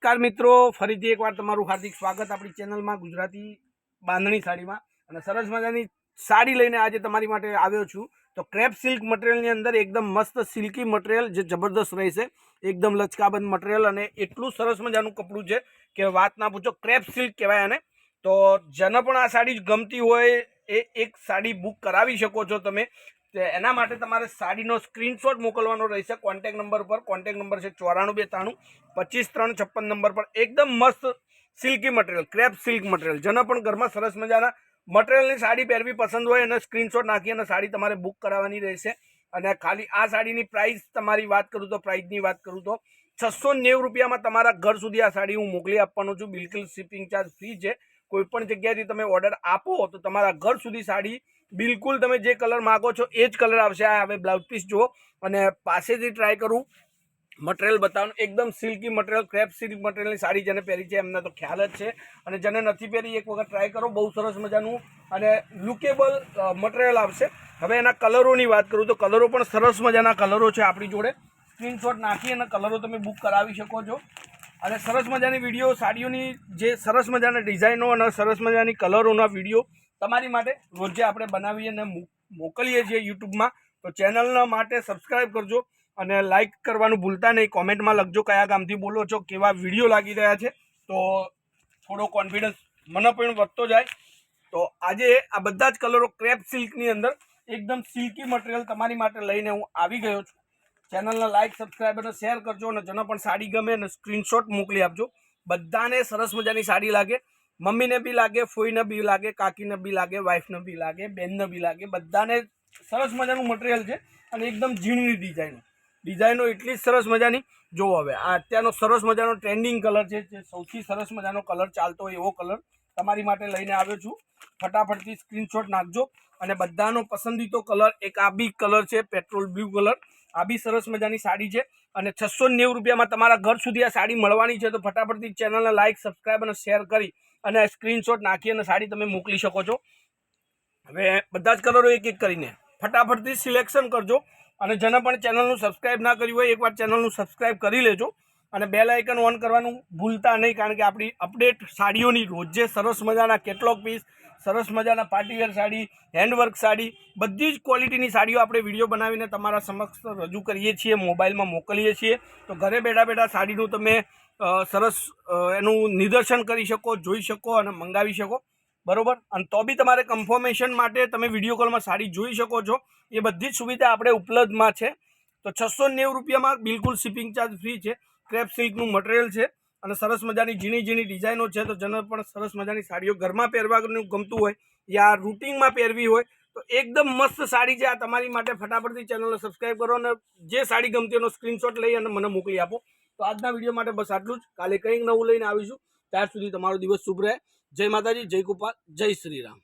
નમસ્કાર મિત્રો, ફરીથી એકવાર તમારું હાર્દિક સ્વાગત આપણી ચેનલમાં ગુજરાતી બાંધણી સાડીમાં. અને સરસ મજાની સાડી લઈને આજે તમારી માટે આવ્યો છું. તો ક્રેપ સિલ્ક મટીરિયલની અંદર એકદમ મસ્ત સિલ્કી મટીરિયલ જે જબરદસ્ત રહેશે, એકદમ લચકાબંધ મટીરિયલ અને એટલું સરસ મજાનું કપડું છે કે વાત ના પૂછો. ક્રેપ સિલ્ક કહેવાય આને. તો જેને પણ આ સાડી ગમતી હોય એ એક સાડી બુક કરાવી શકો છો તમે. એના માટે તમારે સાડીનો સ્ક્રીનશોટ મોકલવાનો રહેશે કોન્ટેક નંબર પર. કોન્ટેક નંબર છે 9492 25 356 નંબર પર. એકદમ મસ્ત silky material, crepe silk material, જેને પણ ઘરમાં સરસ મજાના મટીરિયલની સાડી પહેરવી પસંદ હોય અને સ્ક્રીનશોટ નાખી અને સાડી તમારે બુક કરાવવાની રહેશે. અને ખાલી આ સાડીની પ્રાઇસ તમારી વાત કરું તો પ્રાઇસની વાત કરું તો 690 રૂપિયામાં તમારા ઘર સુધી આ સાડી હું મોકલી આપવાનો છું. બિલકુલ શિપિંગ ચાર્જ ફ્રી છે. કોઈ પણ જગ્યાએથી તમે ઓર્ડર આપો તો તમારા ઘર સુધી સાડી બિલકુલ તમે જે કલર માગો છો એ જ કલર આવશે. આ હવે બ્લાઉઝ પીસ જુઓ અને પાસેથી ટ્રાય કરું, મટીરિયલ બતાવવાનું. એકદમ સિલ્કી મટીરિયલ, ક્રેપ સિલ્ક મટીરિયલની સાડી જેને પહેરી છે એમને તો ખ્યાલ જ છે, અને જેને નથી પહેરી એક વખત ટ્રાય કરો. બહુ સરસ મજાનું અને લુકેબલ મટીરિયલ આવશે. હવે એના કલરોની વાત કરું તો કલરો પણ સરસ મજાના કલરો છે આપણી જોડે. સ્ક્રીનશોટ નાખી અને કલરો તમે બુક કરાવી શકો છો. અને સરસ મજાની વિડીયો, સાડીઓની જે સરસ મજાના ડિઝાઇનો અને સરસ મજાની કલરોના વિડીયો તમારી માટે રોજે આપણે બનાવીએ અને મોકલીએ છીએ યુટ્યુબમાં. તો ચેનલના માટે સબસ્ક્રાઈબ કરજો અને લાઇક કરવાનું ભૂલતા નહીં. કોમેન્ટમાં લખજો કયા ગામથી બોલો છો, કેવા વિડીયો લાગી રહ્યા છે, તો થોડો કોન્ફિડન્સ મને પણ વધતો જાય. તો આજે આ બધા જ કલરો ક્રેપ સિલ્કની અંદર એકદમ સિલ્કી મટીરિયલ તમારી માટે લઈને હું આવી ગયો છું. ચેનલને લાઇક, સબસ્ક્રાઈબ અને શેર કરજો. અને જેને પણ સાડી ગમે અને સ્ક્રીનશોટ મોકલી આપજો. બધાને સરસ મજાની સાડી લાગે. મમ્મીને બી લાગે, ફોઈને બી લાગે, કાકીને બી લાગે, વાઈફને બી લાગે, બેનને બી લાગે. બધાને સરસ મજાનું મટીરિયલ છે અને એકદમ ઝીણી ડિઝાઇનો એટલી જ સરસ મજાની. જુઓ હવે આ અત્યારનો સરસ મજાનો ટ્રેન્ડિંગ કલર છે, જે સૌથી સરસ મજાનો કલર ચાલતો હોય એવો કલર તમારી માટે લઈને આવ્યો છું. ફટાફટથી સ્ક્રીનશોટ નાખજો. અને બધાનો પસંદીતો કલર એક આ બી કલર છે, પેટ્રોલ બ્લુ કલર. આ બી સરસ મજાની સાડી છે અને 690 રૂપિયામાં તમારા ઘર સુધી આ સાડી મળવાની છે. તો ફટાફટથી ચેનલને લાઇક, સબસ્ક્રાઈબ અને શેર કરી અને સ્ક્રીનશોટ નાખી અને સાડી તમે મોકલી શકો છો. હવે બધા જ કલરો એક એક કરીને ફટાફટથી સિલેક્શન કરજો. અને જેને પણ ચેનલનું સબસ્ક્રાઈબ ના કર્યું હોય એકવાર ચેનલનું સબસ્ક્રાઈબ કરી લેજો અને બેલ આઇકન ઓન કરવાનું ભૂલતા નહીં, કારણ કે આપણી અપડેટ સાડીઓની રોજે સરસ મજાના કેટલોગ પીસ, સરસ મજાના પાર્ટીવેર સાડી, હેન્ડવર્ક સાડી, બધી જ ક્વોલિટીની સાડીઓ આપણે વિડીયો બનાવીને તમારા સમક્ષ રજૂ કરીએ છીએ, મોબાઈલમાં મોકલીએ છીએ. તો ઘરે બેઠા બેઠા સાડીનું તમે સરસ એનું નિદર્શન કરી શકો, જોઈ શકો અને મંગાવી શકો, બરોબર. અને તો બી તમારે કન્ફર્મેશન માટે તમે વિડીયો કોલમાં સાડી જોઈ શકો છો. એ બધી જ સુવિધા આપણે ઉપલબ્ધમાં છે. તો 690 રૂપિયામાં બિલકુલ શિપિંગ ચાર્જ ફ્રી છે. ક્રેપ સિલ્કનું મટીરિયલ છે અને સરસ મજાની ઝીણી ઝીણી ડિઝાઇનો છે. તો જેને પણ સરસ મજાની સાડીઓ ઘરમાં પહેરવાનું ગમતું હોય યા રૂટિનમાં પહેરવી હોય તો એકદમ મસ્ત સાડી છે આ તમારી માટે. ફટાફટથી ચેનલને સબસ્ક્રાઈબ કરો અને જે સાડી ગમતી એનો સ્ક્રીનશોટ લઈ અને મને મોકલી આપો. તો આજના વિડીયો માટે બસ આટલું જ. કાલે કંઈક નવું લઈને આવીશું. ત્યાર સુધી તમારો દિવસ શુભ રહે. જય માતાજી, જય ગોપાલ, જય શ્રી રામ.